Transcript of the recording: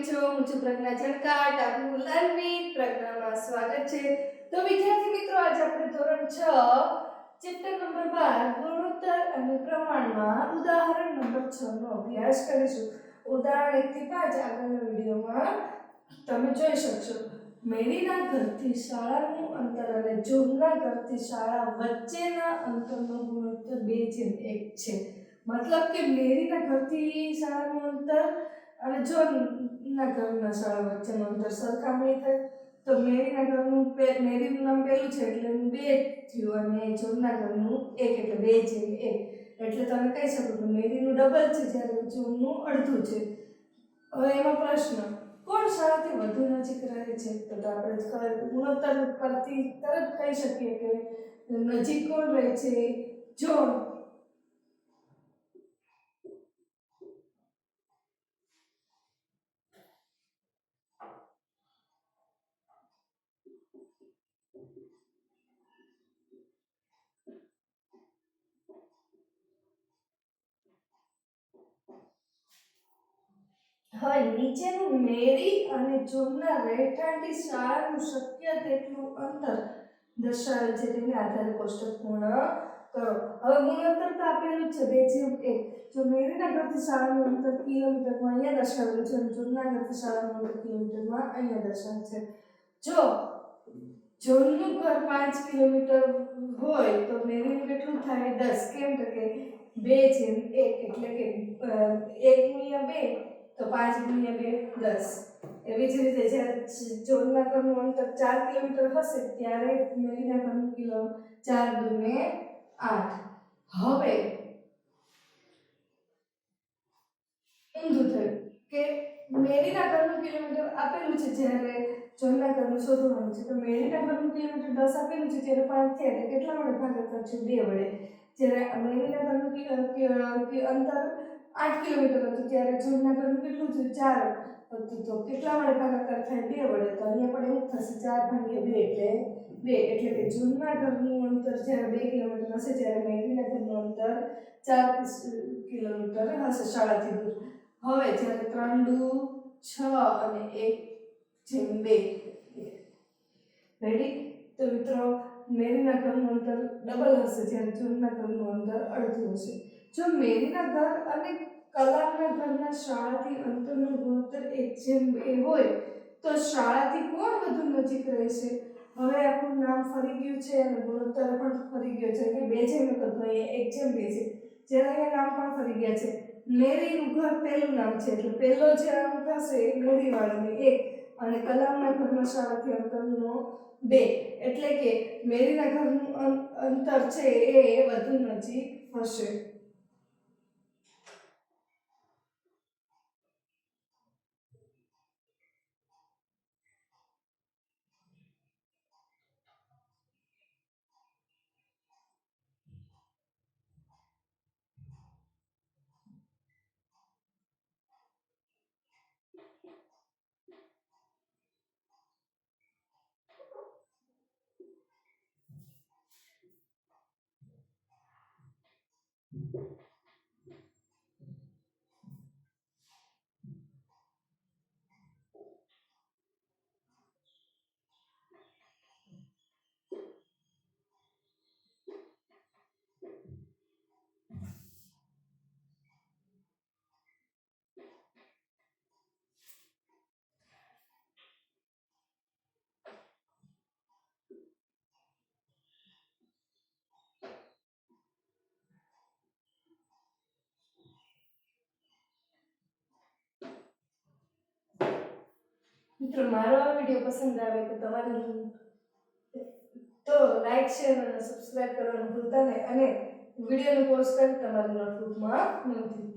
છો? હું છું પ્રજ્ઞા જણકાટ. આપનું લર્નિંગ પ્રજ્ઞામાં સ્વાગત છે. તો વિદ્યાર્થી મિત્રો, આજે આપણે ધોરણ 6 ચેપ્ટર નંબર 12 ગુણોત્તર અને પ્રમાણમાં ઉદાહરણ નંબર 6 નો અભ્યાસ કરીશું. ઉદાહરણ 1 થી 5 આગળના વિડિયોમાં તમે જોઈ શકશો. મેરીના ઘરથી શાળાનું અંતર અને જોનના ઘરથી શાળા વચ્ચેના અંતરનો ગુણોત્તર 2:1 છે. મતલબ કે મેરીના ઘરથી શાળાનું અંતર અને જોનના ઘરના શાળા વચ્ચેનું અંતર સરખામણી થાય તો મેરીના ઘરનું મેરીનું નામ પહેલું છે એટલે 2 થયું અને જોનના ઘરનું 1 એટલે 2:1. એટલે તમે કહી શકો કે મેરીનું ડબલ છે જ્યારે જોનનું અડધું છે. હવે એમાં પ્રશ્ન, કોણ શાળાથી વધુ નજીક રહે છે? તો આપણે ગુણોત્તર પરથી તરત કહી શકીએ કે નજીક કોણ રહે છે? જોન. હવે નીચેનું મેરી અને જોનના રહેઠાણથી શાળાનું શક્ય તેટલું અંતર દર્શાવેલ છે તેને આધારે કોષ્ટક પૂર્ણ કરો. હવે ગુણોત્તર તો આપેલું છે 2:1. જો મેરીના ઘરથી શાળાનું અંતર કિલોમીટરમાં અહીંયા દર્શાવેલું છે અને જોનના ઘરથી શાળાનું અંતર કિલોમીટરમાં અહીંયા દર્શાવેલ છે. જો જોનનું ઘર 5 કિલોમીટર હોય તો મેરીનું કેટલું થાય? 10. કેમ તો કે 2:1 એટલે કે 1 × 2 તો 5 × 2 10. એવી જ રીતે જ્યારે જોનના ઘરનું અંતર 4 કિલોમીટર હશે ત્યારે મેરીના ઘરનું 4 × 2 8. હવે ઊંધું થયું કે મેરીના ઘરનું કિલોમીટર આપેલું છે જ્યારે જોનના ઘરનું શોધવાનું છે. તો મેરીના ઘરનું કિલોમીટર 10 આપેલું છે ત્યારે 5 થયા એટલે કેટલા વડે ભાગાકાર છે? 2 વડે. જ્યારે મેરીના ઘરનું અંતર 8 કિલોમીટર હતું ત્યારે જોનના ઘરનું કેટલું છે? 4 હતું. તો કેટલા વડે ભાગાકાર થાય? 2 વડે. તો અહીંયા પણ એવું થશે 4 × 2 એટલે 2. એટલે કે જોનના ઘરનું અંતર જ્યારે 2 કિલોમીટર હશે ત્યારે મેરીના ઘરનું અંતર 4 કિલોમીટર હશે શાળાથી દૂર. હવે જ્યારે 3 × 6 અને 1/2. રેડી? તો મિત્રો મેરીના ઘરનું અંતર ડબલ હશે જ્યારે જોનના ઘરનું અંતર અડધું હશે. જો મેરીના ઘર અને કલામના ઘરના શાળાથી અંતરનો ગુણોત્તર 1:2 હોય તો શાળાથી કોણ વધુ નજીક રહેશે? હવે આપણું નામ ફરી ગયું છે અને ગુણોત્તર પણ ફરી ગયો છે કે 2:1 હતો અહીંયા 1:2 છે. જ્યારે અહીંયા નામ પણ ફરી ગયા છે. મેરીનું ઘર પહેલું નામ છે એટલે પહેલો જે અંક હશે એ મેરીવાળાનો 1 અને કલામના ઘરના શાળાથી અંતરનો 2 એટલે કે મેરીના ઘરનું અંતર છે એ વધુ નજીક હશે. મિત્રો મારો આ વિડિયો પસંદ આવે તો લાઈક શેર અને સબસ્ક્રાઇબ કરવાનું ભૂલતા નહીં અને વિડિયોને પોઝ કરી તમારી નોટબુકમાં નોંધી